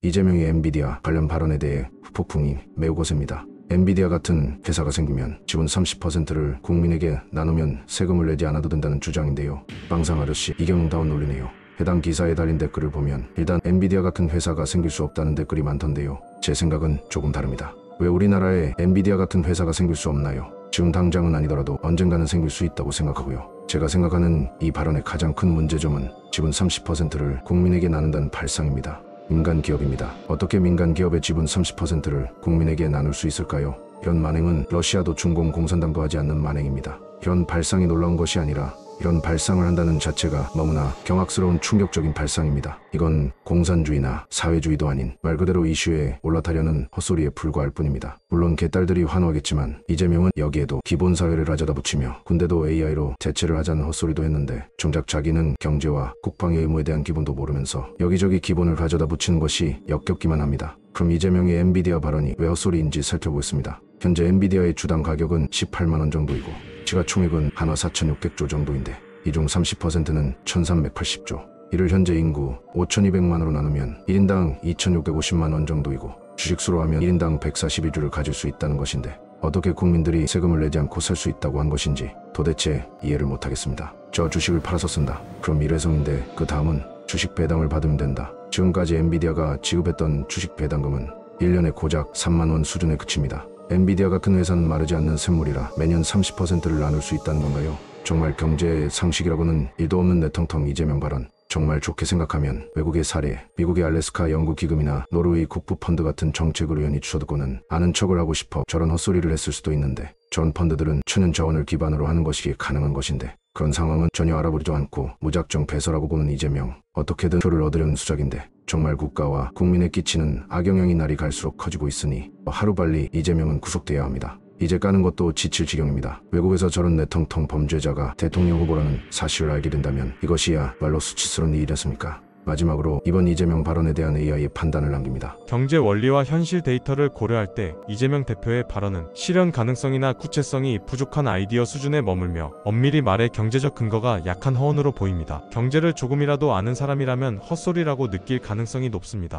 이재명의 엔비디아 관련 발언에 대해 후폭풍이 매우 거셉니다. 엔비디아 같은 회사가 생기면 지분 30%를 국민에게 나누면 세금을 내지 않아도 된다는 주장인데요. 빵상 아저씨 이경영다운 논리네요. 해당 기사에 달린 댓글을 보면 일단 엔비디아 같은 회사가 생길 수 없다는 댓글이 많던데요. 제 생각은 조금 다릅니다. 왜 우리나라에 엔비디아 같은 회사가 생길 수 없나요? 지금 당장은 아니더라도 언젠가는 생길 수 있다고 생각하고요. 제가 생각하는 이 발언의 가장 큰 문제점은 지분 30%를 국민에게 나눈다는 발상입니다. 민간 기업입니다. 어떻게 민간 기업의 지분 30%를 국민에게 나눌 수 있을까요? 이런 만행은 러시아도 중공 공산당도 하지 않는 만행입니다. 이런 발상이 놀라운 것이 아니라 이런 발상을 한다는 자체가 너무나 경악스러운 충격적인 발상입니다. 이건 공산주의나 사회주의도 아닌 말 그대로 이슈에 올라타려는 헛소리에 불과할 뿐입니다. 물론 개딸들이 환호하겠지만 이재명은 여기에도 기본사회를 가져다 붙이며 군대도 AI로 대체를 하자는 헛소리도 했는데 정작 자기는 경제와 국방의 의무에 대한 기본도 모르면서 여기저기 기본을 가져다 붙이는 것이 역겹기만 합니다. 그럼 이재명의 엔비디아 발언이 왜 헛소리인지 살펴보겠습니다. 현재 엔비디아의 주당 가격은 18만원 정도이고 시가총액은 한화 4,600조 정도인데 이 중 30%는 1,380조. 이를 현재 인구 5,200만으로 나누면 1인당 2,650만원 정도이고 주식수로 하면 1인당 142주를 가질 수 있다는 것인데 어떻게 국민들이 세금을 내지 않고 살 수 있다고 한 것인지 도대체 이해를 못하겠습니다. 저 주식을 팔아서 쓴다. 그럼 일회성인데 그 다음은 주식 배당을 받으면 된다. 지금까지 엔비디아가 지급했던 주식 배당금은 1년에 고작 3만원 수준에 그칩니다. 엔비디아 같은 회사는 마르지 않는 샘물이라 매년 30%를 나눌 수 있다는 건가요? 정말 경제 상식이라고는 1도 없는 내텅텅 이재명 발언. 정말 좋게 생각하면 외국의 사례, 미국의 알래스카 연구기금이나 노르웨이 국부펀드 같은 정책을 우연히 주워듣고는 아는 척을 하고 싶어 저런 헛소리를 했을 수도 있는데 전 펀드들은 천연 자원을 기반으로 하는 것이 가능한 것인데 그런 상황은 전혀 알아보지도 않고 무작정 배설하고 보는 이재명. 어떻게든 표를 얻으려는 수작인데 정말 국가와 국민에 끼치는 악영향이 날이 갈수록 커지고 있으니 하루빨리 이재명은 구속돼야 합니다. 이제 까는 것도 지칠 지경입니다. 외국에서 저런 내텅텅 범죄자가 대통령 후보라는 사실을 알게 된다면 이것이야말로 수치스러운 일이었습니까? 마지막으로 이번 이재명 발언에 대한 AI의 판단을 남깁니다. 경제 원리와 현실 데이터를 고려할 때 이재명 대표의 발언은 실현 가능성이나 구체성이 부족한 아이디어 수준에 머물며 엄밀히 말해 경제적 근거가 약한 허언으로 보입니다. 경제를 조금이라도 아는 사람이라면 헛소리라고 느낄 가능성이 높습니다.